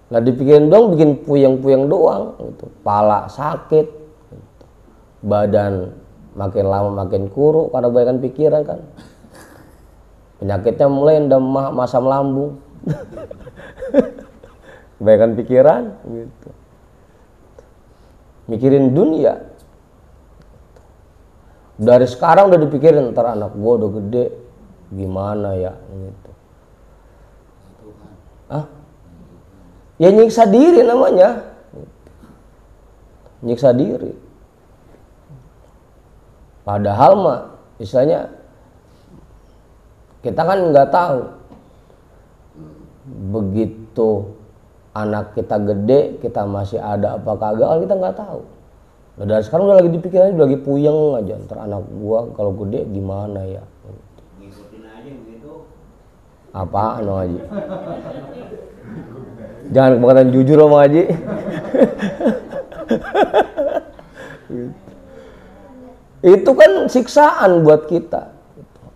Nah dipikirin doang bikin puyeng-puyeng doang. Gitu. Pala sakit, gitu. Badan makin lama makin kuruk karena kebanyakan pikiran kan. Penyakitnya mulai demam, asam lambung. Kebanyakan pikiran, gitu. Mikirin dunia. Dari sekarang udah dipikirin, ntar anak gua udah gede, gimana ya, gitu. Ya nyiksa diri namanya, nyiksa diri. Padahal mah, istilahnya kita kan nggak tahu. Begitu anak kita gede, kita masih ada apa kagak, kita nggak tahu. Nah, dari sekarang udah lagi dipikirin, udah lagi puyeng aja. Ntar anak gua kalau gede gimana ya? Ngikutin aja begitu. Apaan Bang Haji? Jangan kebangetan jujur Bang Haji. Itu kan siksaan buat kita.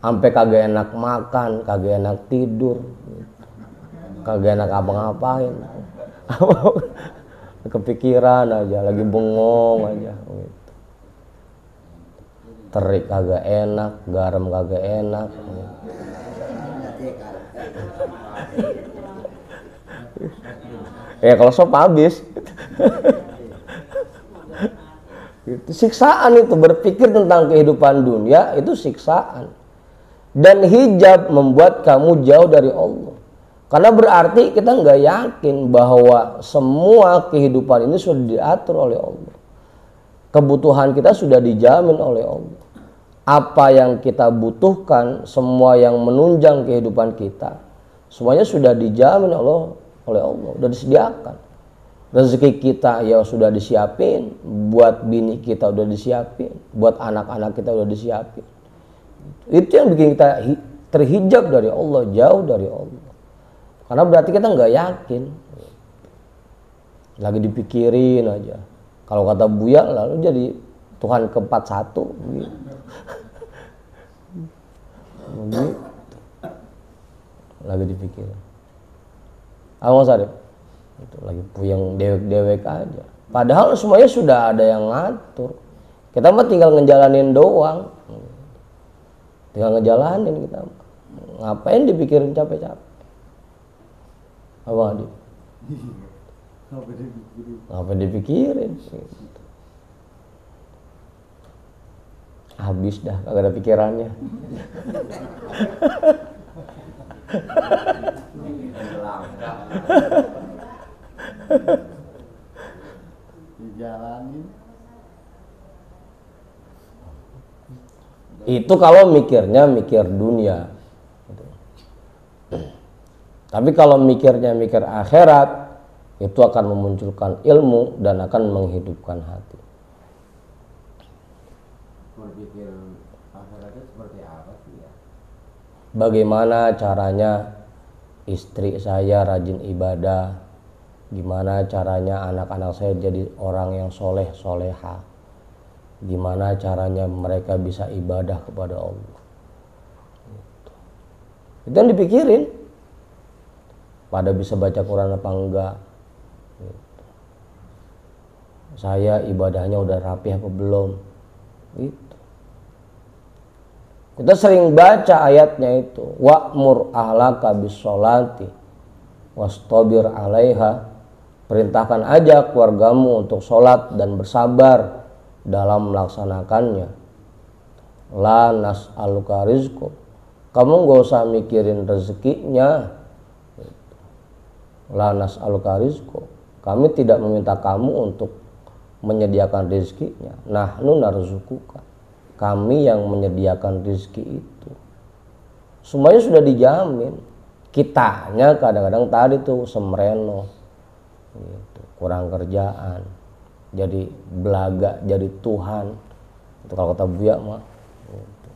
Sampai kagak enak makan, kagak enak tidur, kagak enak apa-ngapain. Kepikiran aja, lagi bengong aja. Terik kagak enak, garam kagak enak. Ya kalau sop habis. Itu siksaan itu, berpikir tentang kehidupan dunia itu siksaan. Dan hijab membuat kamu jauh dari Allah. Karena berarti kita nggak yakin bahwa semua kehidupan ini sudah diatur oleh Allah. Kebutuhan kita sudah dijamin oleh Allah. Apa yang kita butuhkan, semua yang menunjang kehidupan kita, semuanya sudah dijamin oleh Allah, sudah disediakan. Rezeki kita ya sudah disiapin, buat bini kita udah disiapin, buat anak-anak kita udah disiapin. Itu yang bikin kita terhijab dari Allah, jauh dari Allah. Karena berarti kita nggak yakin, lagi dipikirin aja. Kalau kata Buya lalu jadi Tuhan ke-41 gitu. Lagi dipikirin. Awang Sarip itu lagi puyeng dewek-dewek aja. Padahal semuanya sudah ada yang ngatur. Kita mah tinggal ngejalanin doang. Tinggal ngejalanin kita. Ngapain dipikirin capek-capek? Abang Adi? Ngapain dipikirin? Habis dah, kagak ada pikirannya. Dijalanin. Itu kalau mikirnya mikir dunia. Tapi kalau mikirnya mikir akhirat, itu akan memunculkan ilmu dan akan menghidupkan hati. Berpikir akhiratnya seperti apa sih ya? Bagaimana caranya istri saya rajin ibadah, gimana caranya anak-anak saya jadi orang yang soleh soleha, gimana caranya mereka bisa ibadah kepada Allah. Itu yang dipikirin. Pada bisa baca Quran apa enggak, saya ibadahnya udah rapi apa belum, gitu. Kita sering baca ayatnya itu, wa'mur ahlaka bis-sholati wastabir 'alaiha, perintahkan aja keluargamu untuk sholat dan bersabar dalam melaksanakannya. La nas'aluka rizqa, kamu gak usah mikirin rezekinya. La nas'aluka rizqa. Kami tidak meminta kamu untuk menyediakan rezekinya. Nahnu narzuquka. Kami yang menyediakan rezeki itu. Semuanya sudah dijamin. Kitanya kadang-kadang tadi tuh semreno, gitu, kurang kerjaan, jadi belaga, jadi Tuhan. Itu kalau kata Buya mah. Gitu.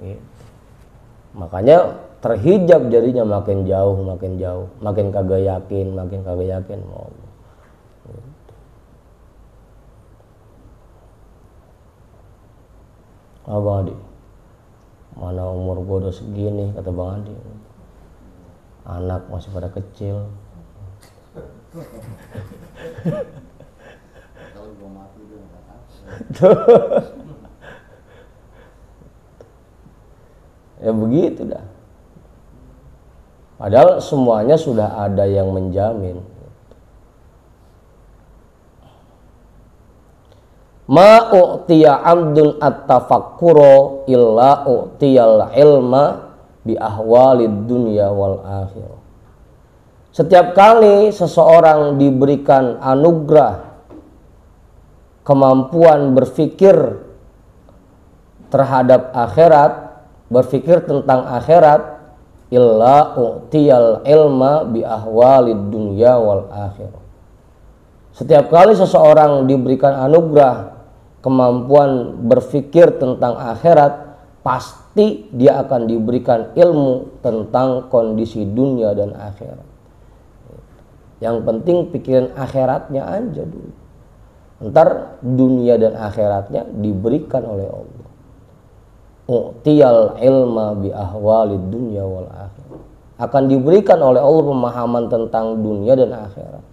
Gitu. Makanya terhijab jadinya makin jauh, makin kagak yakin mau Allah. Gitu. Abang Adi, mana umur gue udah segini, kata Bang Adi, anak masih pada kecil. Kalau gua mati dia nggak tahu. Ya begitu dah. Padahal semuanya sudah ada yang menjamin. Ma u'tiya 'abdun at-tafakkuro illa u'tiyal ilma bi ahwalid dunya wal akhirah. Setiap kali seseorang diberikan anugerah kemampuan berpikir terhadap akhirat, berpikir tentang akhirat, illa u'tiyal ilma bi ahwalid dunya wal akhirah. Setiap kali seseorang diberikan anugerah kemampuan berpikir tentang akhirat, pasti dia akan diberikan ilmu tentang kondisi dunia dan akhirat. Yang penting pikirin akhiratnya aja dulu. Ntar dunia dan akhiratnya diberikan oleh Allah. U'tiyal ilma bi ahwalid dunya wal akhirah. Akan diberikan oleh Allah pemahaman tentang dunia dan akhirat.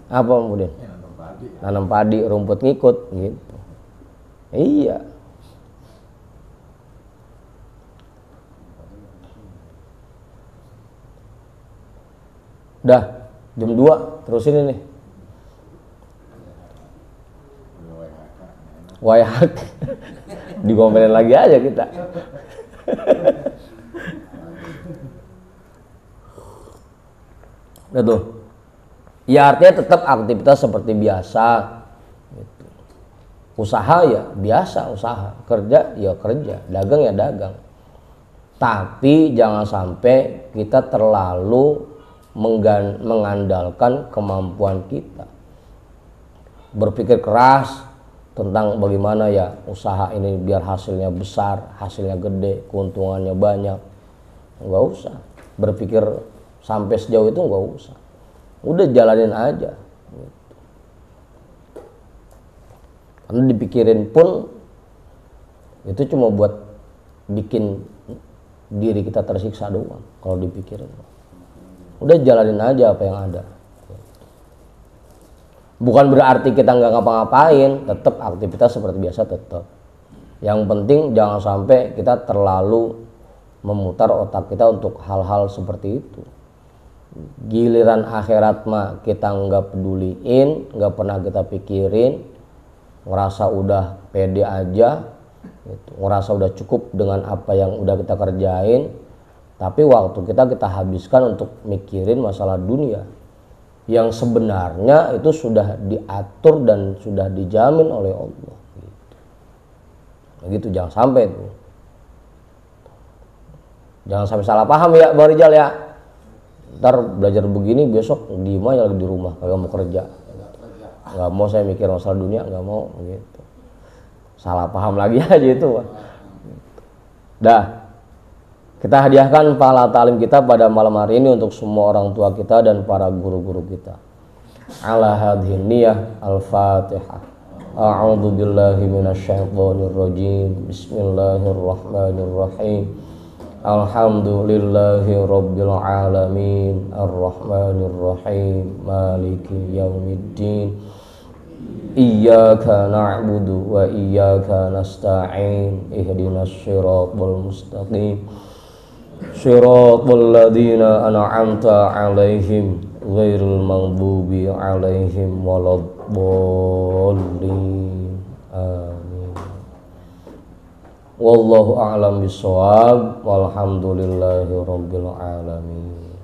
Apa kemudian? Nanam padi, rumput ngikut gitu. Iya. Udah jam 2 terusin ini. Wayak. Digomelin lagi aja kita. Udah tuh. Ya artinya tetap aktivitas seperti biasa gitu. Usaha ya biasa usaha, kerja ya kerja, dagang ya dagang. Tapi jangan sampai kita terlalu mengandalkan kemampuan kita. Berpikir keras tentang bagaimana ya usaha ini biar hasilnya besar, hasilnya gede, keuntungannya banyak. Enggak usah berpikir sampai sejauh itu, enggak usah. Udah jalanin aja gitu. Karena dipikirin pun itu cuma buat bikin diri kita tersiksa doang kalau dipikirin. Udah jalanin aja apa yang ada. Bukan berarti kita nggak ngapa-ngapain, tetap aktivitas seperti biasa tetap. Yang penting jangan sampai kita terlalu memutar otak kita untuk hal-hal seperti itu. Giliran akhirat mah kita nggak peduliin, nggak pernah kita pikirin, ngerasa udah pede aja, gitu. Ngerasa udah cukup dengan apa yang udah kita kerjain, tapi waktu kita habiskan untuk mikirin masalah dunia yang sebenarnya itu sudah diatur dan sudah dijamin oleh Allah. Gitu jangan sampai tuh. Jangan sampai salah paham ya Bang Rijal ya. Ntar belajar begini besok diem aja lagi di rumah kagak mau kerja, nggak mau saya mikir masalah dunia, nggak mau gitu. Salah paham lagi aja itu. Dah kita hadiahkan pahala ta'lim kita pada malam hari ini untuk semua orang tua kita dan para guru-guru kita. Ala hadhihi niyyah al-Fatihah. A'udzu billahi minasyaitonir rajim. Bismillahirrahmanirrahim. Alhamdulillahi rabbil alamin arrahmanir rahim maliki yaumiddin iyyaka na'budu wa iyyaka nasta'in ihdinas siratal mustaqim siratal ladzina an'amta 'alaihim ghairil maghdubi 'alaihim waladdallin amin. Wallahu a'lam bishawab. Walhamdulillahirabbil alamin.